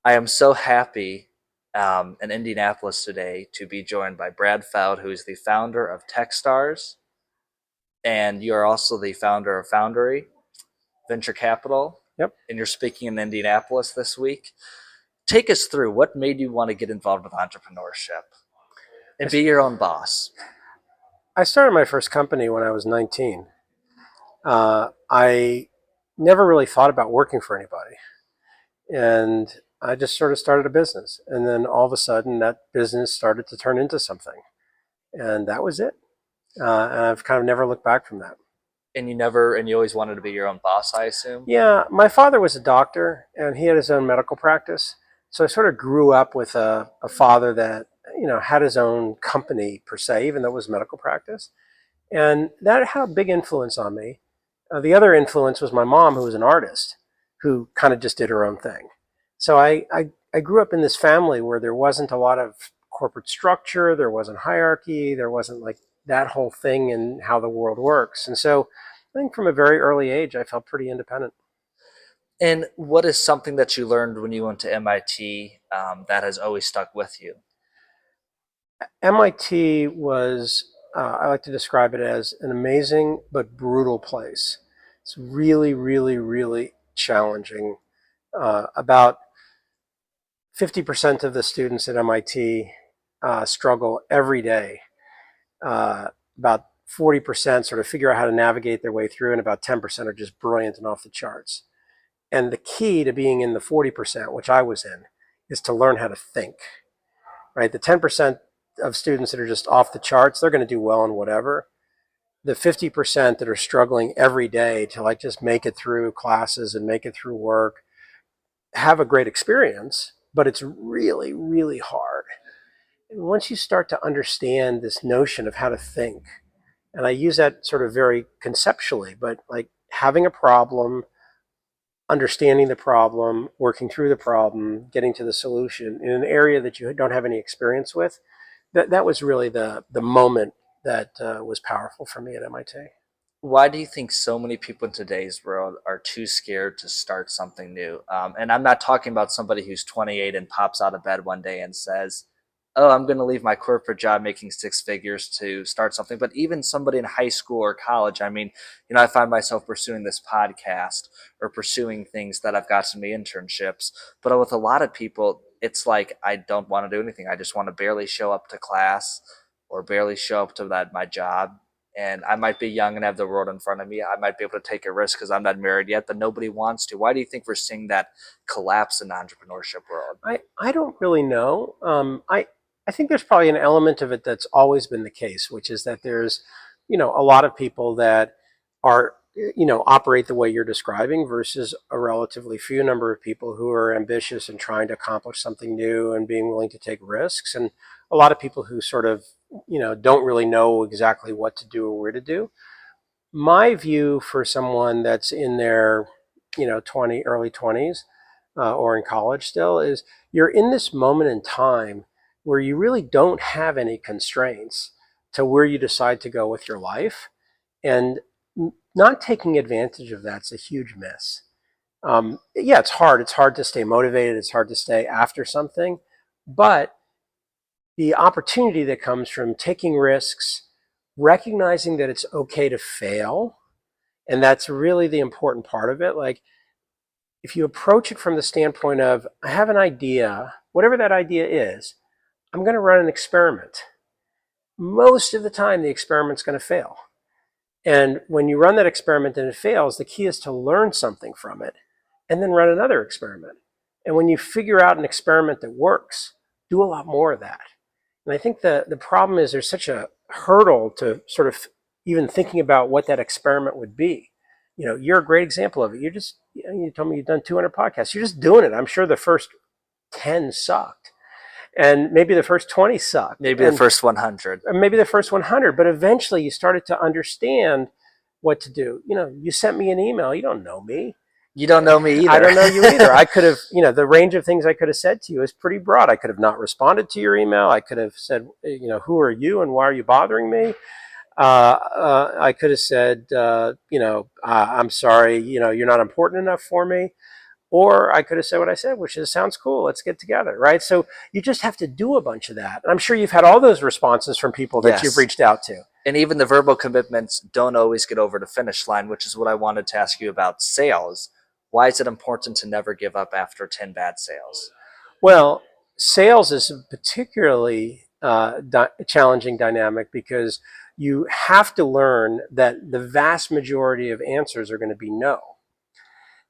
I am so happy in Indianapolis today to be joined by Brad Feld, who is the founder of Techstars, and you are also the founder of Foundry Venture Capital, Yep. and you're speaking in Indianapolis this week. Take us through what made you want to get involved with entrepreneurship and be your own boss. I started my first company when I was 19. I never really thought about working for anybody. And I just sort of started a business. And then all of a sudden, that business started to turn into something. And that was it. And I've kind of never looked back from that. And you always wanted to be your own boss, I assume. Yeah, my father was a doctor and he had his own medical practice. So I sort of grew up with a father that, had his own company per se, even though it was medical practice. And that had a big influence on me. The other influence was my mom, who was an artist, who kind of just did her own thing. So I grew up in this family where there wasn't a lot of corporate structure, there wasn't hierarchy, there wasn't like that whole thing in how the world works. And so I think from a very early age, I felt pretty independent. And what is something that you learned when you went to MIT that has always stuck with you? MIT was, I like to describe it as an amazing but brutal place. It's really, really, really challenging. About 50% of the students at MIT struggle every day. About 40% sort of figure out how to navigate their way through, and about 10% are just brilliant and off the charts. And the key to being in the 40%, which I was in, is to learn how to think, right? The 10% of students that are just off the charts, they're going to do well in whatever. The 50% that are struggling every day to like just make it through classes and make it through work have a great experience, but it's really, really hard. And once you start to understand this notion of how to think, and I use that sort of very conceptually, but like having a problem, understanding the problem, working through the problem, getting to the solution in an area that you don't have any experience with, that was really the moment that was powerful for me at MIT. Why do you think so many people in today's world are too scared to start something new? And I'm not talking about somebody who's 28 and pops out of bed one day and says, "Oh, I'm going to leave my corporate job making six figures to start something." But even somebody in high school or college, I mean, I find myself pursuing this podcast or pursuing things that I've got some internships. But with a lot of people, it's like I don't want to do anything. I just want to barely show up to class or barely show up to my job, and I might be young and have the world in front of me. I might be able to take a risk because I'm not married yet, but nobody wants to. Why do you think we're seeing that collapse in the entrepreneurship world? I don't really know. I think there's probably an element of it that's always been the case, which is that there's, a lot of people that are, operate the way you're describing versus a relatively few number of people who are ambitious and trying to accomplish something new and being willing to take risks. And a lot of people who sort of, don't really know exactly what to do or where to do. My view for someone that's in their, 20, early 20s, or in college still is you're in this moment in time where you really don't have any constraints to where you decide to go with your life. And not taking advantage of that's a huge miss. Yeah, it's hard. It's hard to stay motivated. It's hard to stay after something. But the opportunity that comes from taking risks, recognizing that it's okay to fail, and that's really the important part of it. Like, if you approach it from the standpoint of, I have an idea, whatever that idea is, I'm going to run an experiment. Most of the time, the experiment's going to fail. And when you run that experiment and it fails, the key is to learn something from it and then run another experiment. And when you figure out an experiment that works, do a lot more of that. And I think the problem is there's such a hurdle to sort of even thinking about what that experiment would be. You're a great example of it. You told me you've done 200 podcasts. You're just doing it. I'm sure the first 10 sucked, and maybe the first 20 sucked, Maybe the and first 100. maybe the first 100. But eventually, you started to understand what to do. You sent me an email. You don't know me. You don't know me I either. don't know you either. I could have, the range of things I could have said to you is pretty broad. I could have not responded to your email. I could have said, who are you and why are you bothering me? I could have said, I'm sorry, you're not important enough for me. Or I could have said what I said, which is, sounds cool, let's get together, right? So you just have to do a bunch of that. And I'm sure you've had all those responses from people that you've Yes. reached out to. And even the verbal commitments don't always get over the finish line, which is what I wanted to ask you about sales. Why is it important to never give up after 10 bad sales? Well, sales is a particularly challenging dynamic because you have to learn that the vast majority of answers are going to be no.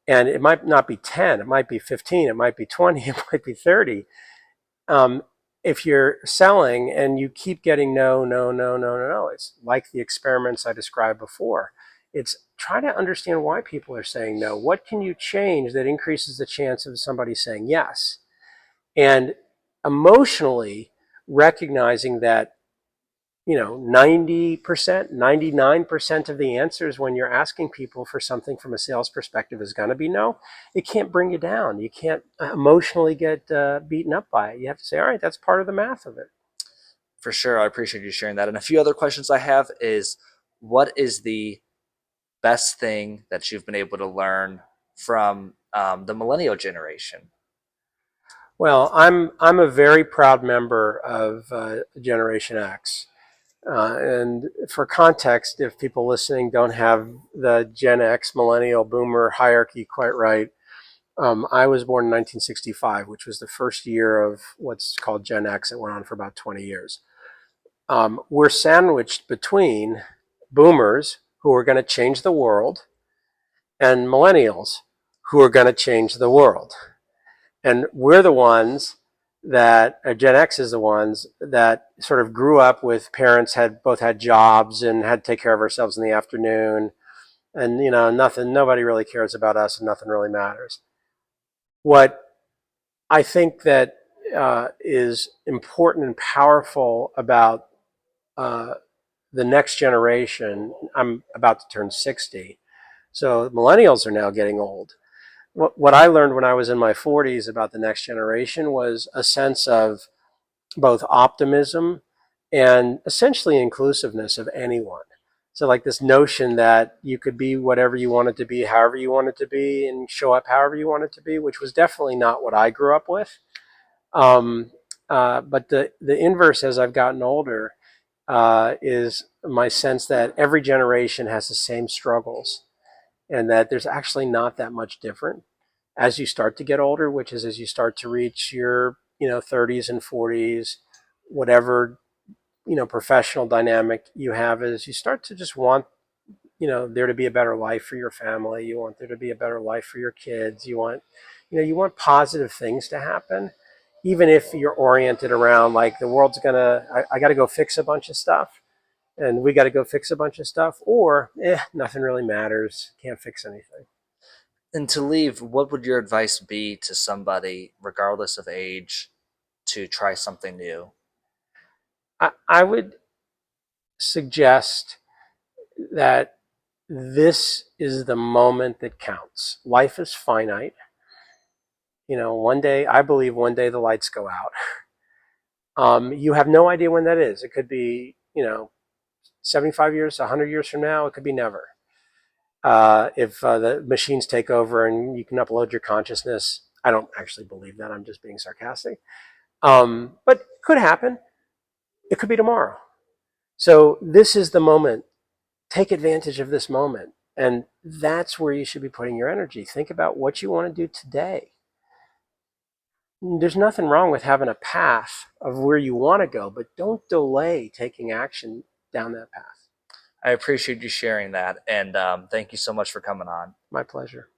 And it might not be 10, it might be 15, it might be 20, it might be 30. Um, if you're selling and you keep getting no, no, no, no, no, no, it's like the experiments I described before. It's try to understand why people are saying no. What can you change that increases the chance of somebody saying yes? And emotionally recognizing that 90%, 99% of the answers when you're asking people for something from a sales perspective is going to be no. It can't bring you down. You can't emotionally get beaten up by it. You have to say, all right, that's part of the math of it. For sure, I appreciate you sharing that. And a few other questions I have is, what is the best thing that you've been able to learn from the millennial generation? Well, I'm a very proud member of Generation X. And for context, if people listening don't have the Gen X millennial boomer hierarchy quite right, I was born in 1965, which was the first year of what's called Gen X. It went on for about 20 years. We're sandwiched between boomers who are going to change the world and millennials who are going to change the world. And we're the ones that Gen X is the ones that sort of grew up with parents had both had jobs and had to take care of ourselves in the afternoon, and nobody really cares about us and nothing really matters. What I think that is important and powerful about uh, the next generation. I'm about to turn 60, so millennials are now getting old. What I learned when I was in my 40s about the next generation was a sense of both optimism and essentially inclusiveness of anyone. So, like this notion that you could be whatever you wanted to be, however you wanted to be, and show up however you wanted to be, which was definitely not what I grew up with. Um, but the inverse, as I've gotten older, is my sense that every generation has the same struggles, and that there's actually not that much different as you start to get older, which is as you start to reach your 30s and 40s, whatever professional dynamic you have, is you start to just want there to be a better life for your family. You want there to be a better life for your kids. You want positive things to happen, even if you're oriented around like the world's gonna. I got to go fix a bunch of stuff, and we got to go fix a bunch of stuff, or nothing really matters. Can't fix anything. And to leave, what would your advice be to somebody, regardless of age, to try something new? I would suggest that this is the moment that counts. Life is finite. One day, I believe one day the lights go out. You have no idea when that is. It could be, 75 years, 100 years from now. It could be never. If the machines take over and you can upload your consciousness, I don't actually believe that. I'm just being sarcastic. But it could happen. It could be tomorrow. So this is the moment. Take advantage of this moment. And that's where you should be putting your energy. Think about what you want to do today. There's nothing wrong with having a path of where you want to go, but don't delay taking action down that path. I appreciate you sharing that, and thank you so much for coming on. My pleasure.